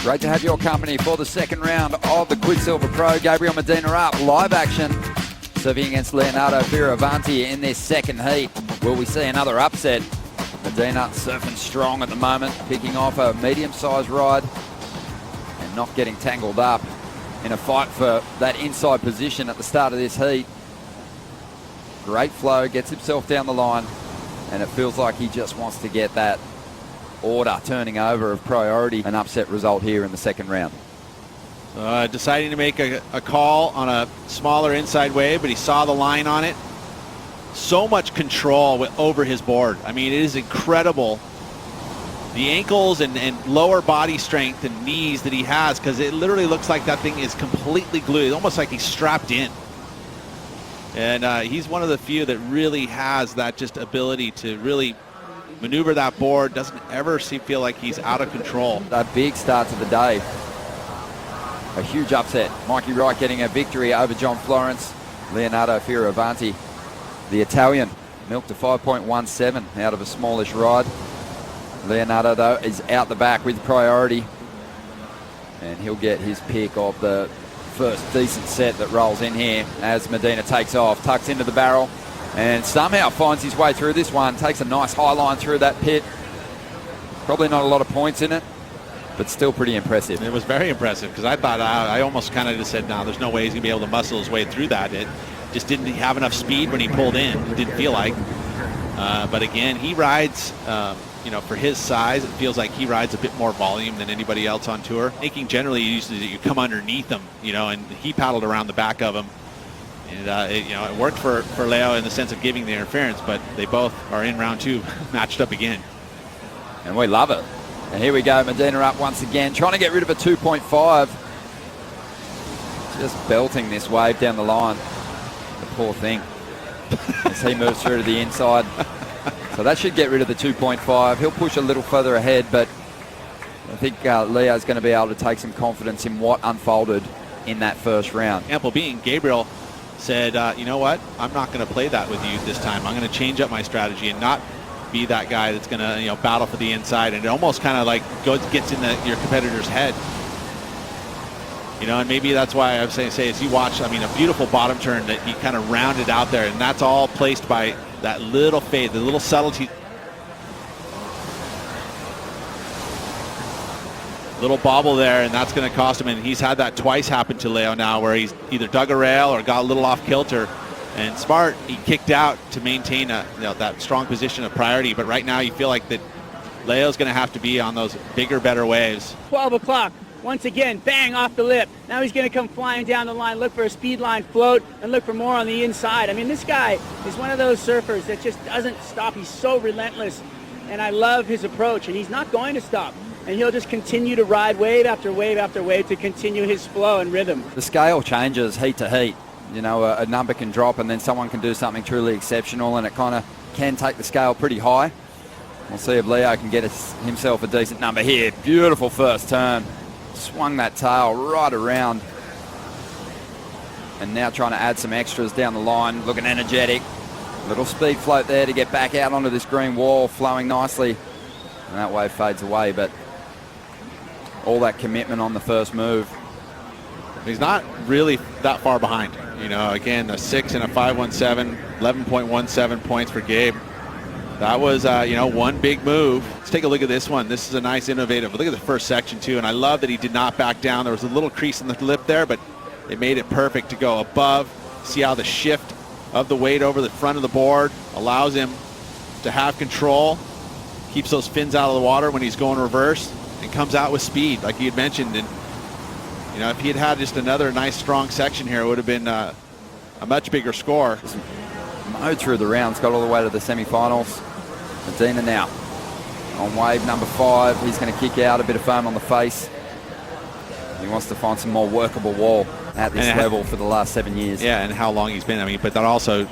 Great to have your company for the second round of the Quiksilver Pro. Gabriel Medina up, live action, serving against Leonardo Fioravanti in this second heat. Will we see another upset? Medina surfing strong at the moment, picking off a medium-sized ride and not getting tangled up in a fight for that inside position at the start of this heat. Great flow, gets himself down the line, and it feels like he just wants to get that order turning over of priority. An upset result here in the second round. Deciding to make a call on a smaller inside wave, but he saw the line on it. So much control over his board. I mean, it is incredible. The ankles and lower body strength and knees that he has, because it literally looks like that thing is completely glued. It's almost like he's strapped in. And he's one of the few that really has that just ability to really maneuver that board. Doesn't ever feel like he's out of control. A big start to the day. A huge upset. Mikey Wright getting a victory over John Florence. Leonardo Fioravanti, the Italian, milked to 5.17 out of a smallish ride. Leonardo, though, is out the back with priority, and he'll get his pick of the first decent set that rolls in here as Medina takes off, tucks into the barrel, and somehow finds his way through this one. Takes a nice high line through that pit. Probably not a lot of points in it, but still pretty impressive. It was very impressive, because I thought, I almost kind of just said, no, there's no way he's going to be able to muscle his way through that. It just didn't have enough speed when he pulled in. It didn't feel like. But again, he rides, for his size, it feels like he rides a bit more volume than anybody else on tour. Making generally, you come underneath him, and he paddled around the back of him. And, it worked for Leo in the sense of giving the interference, but they both are in round two, matched up again. And we love it. And here we go, Medina up once again, trying to get rid of a 2.5. Just belting this wave down the line. The poor thing. As he moves through to the inside. So that should get rid of the 2.5. He'll push a little further ahead, but I think Leo's going to be able to take some confidence in what unfolded in that first round. Example being, Gabriel said, you know what, I'm not going to play that with you this time. I'm going to change up my strategy and not be that guy that's going to battle for the inside. And it almost kind of like gets in your competitor's head. And maybe that's why I was saying, as you watch, a beautiful bottom turn that he kind of rounded out there, and that's all placed by that little fade, the little subtlety. Little bobble there, and that's going to cost him, and he's had that twice happen to Leo now, where he's either dug a rail or got a little off kilter. And smart, he kicked out to maintain that strong position of priority, but right now you feel like that Leo's going to have to be on those bigger, better waves. 12 o'clock. Once again, bang, off the lip. Now he's going to come flying down the line, look for a speed line float, and look for more on the inside. This guy is one of those surfers that just doesn't stop. He's so relentless, and I love his approach, and he's not going to stop. And he'll just continue to ride wave after wave after wave to continue his flow and rhythm. The scale changes heat to heat. A number can drop, and then someone can do something truly exceptional, and it kind of can take the scale pretty high. We'll see if Leo can get himself a decent number here. Beautiful first turn. Swung that tail right around, and now trying to add some extras down the line, looking energetic. Little speed float there to get back out onto this green wall, flowing nicely, and that wave fades away, but all that commitment on the first move. He's not really that far behind. Again, a 6 and a 5.17, 11.17 points for Gabe. That was, one big move. Let's take a look at this one. This is a nice innovative. Look at the first section, too, and I love that he did not back down. There was a little crease in the lip there, but it made it perfect to go above. See how the shift of the weight over the front of the board allows him to have control, keeps those fins out of the water when he's going reverse, and comes out with speed, like you had mentioned. And, if he had had just another nice, strong section here, it would have been a much bigger score. Mowed through the rounds, got all the way to the semi-finals. Medina now on wave number 5. He's going to kick out, a bit of foam on the face. He wants to find some more workable wall at this level for the last 7 years. Yeah, and how long he's been. But that also it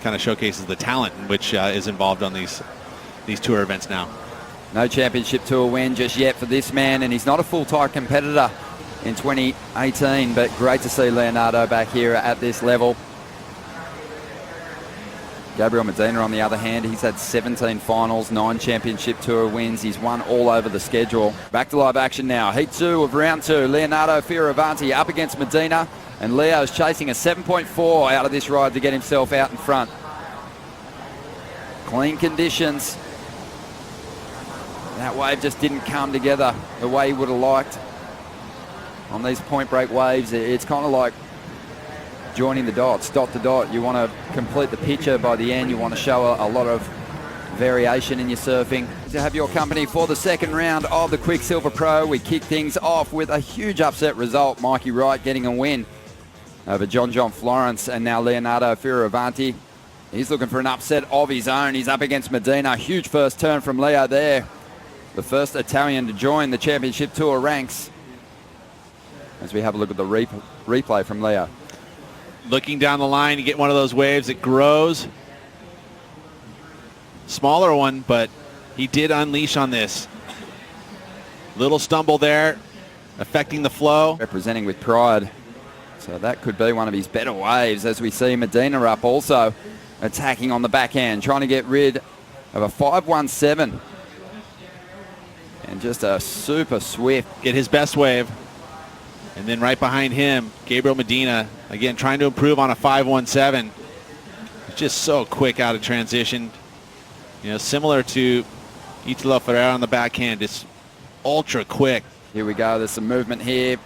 kind of showcases the talent which is involved on these tour events now. No championship tour win just yet for this man, and he's not a full-time competitor in 2018, but great to see Leonardo back here at this level. Gabriel Medina, on the other hand, he's had 17 finals, 9 championship tour wins. He's won all over the schedule. Back to live action now. Heat 2 of round 2. Leonardo Fioravanti up against Medina, and Leo's chasing a 7.4 out of this ride to get himself out in front. Clean conditions. That wave just didn't come together the way he would have liked. On these point break waves, it's kind of like joining the dots, dot to dot. You want to complete the picture by the end. You want to show a lot of variation in your surfing. To have your company for the second round of the Quiksilver Pro, we kick things off with a huge upset result. Mikey Wright getting a win over John Florence, and now Leonardo Fioravanti. He's looking for an upset of his own. He's up against Medina. Huge first turn from Leo there. The first Italian to join the championship tour ranks. As we have a look at the replay from Leo. Looking down the line, you get one of those waves that grows. Smaller one, but he did unleash on this. Little stumble there, affecting the flow. Representing with pride. So that could be one of his better waves, as we see Medina up also attacking on the backhand, trying to get rid of a 517. And just a super swift. Get his best wave. And then right behind him, Gabriel Medina, again, trying to improve on a 517. Just so quick out of transition. You know, similar to Italo Ferreira on the backhand, it's ultra quick. Here we go, there's some movement here.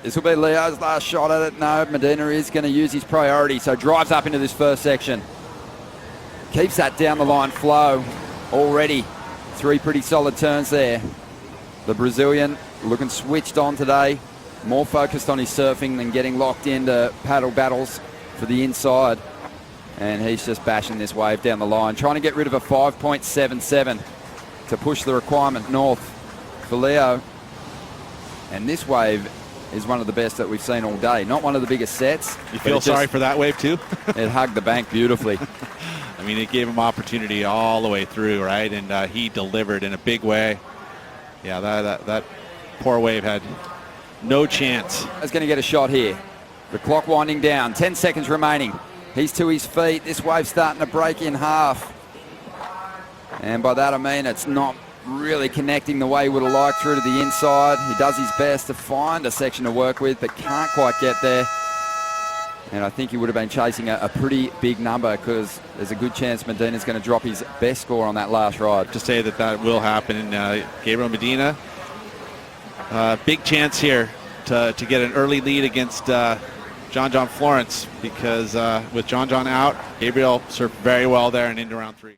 This will be Leo's last shot at it. No, Medina is going to use his priority, so drives up into this first section. Keeps that down the line flow. Already 3 pretty solid turns there. The Brazilian looking switched on today. More focused on his surfing than getting locked into paddle battles for the inside. And he's just bashing this wave down the line, trying to get rid of a 5.77 to push the requirement north for Leo. And this wave is one of the best that we've seen all day. Not one of the biggest sets. You feel sorry for that wave too? It hugged the bank beautifully. I mean, it gave him opportunity all the way through, right? And he delivered in a big way. Yeah, that poor wave had no chance. He's going to get a shot here. The clock winding down. 10 seconds remaining. He's to his feet. This wave's starting to break in half. And by that I mean it's not really connecting the way he would have liked through to the inside. He does his best to find a section to work with, but can't quite get there. And I think he would have been chasing a pretty big number, because there's a good chance Medina's going to drop his best score on that last ride. To say that will happen. Gabriel Medina, big chance here to get an early lead against John Florence, because with John out, Gabriel surfed very well there and into round 3.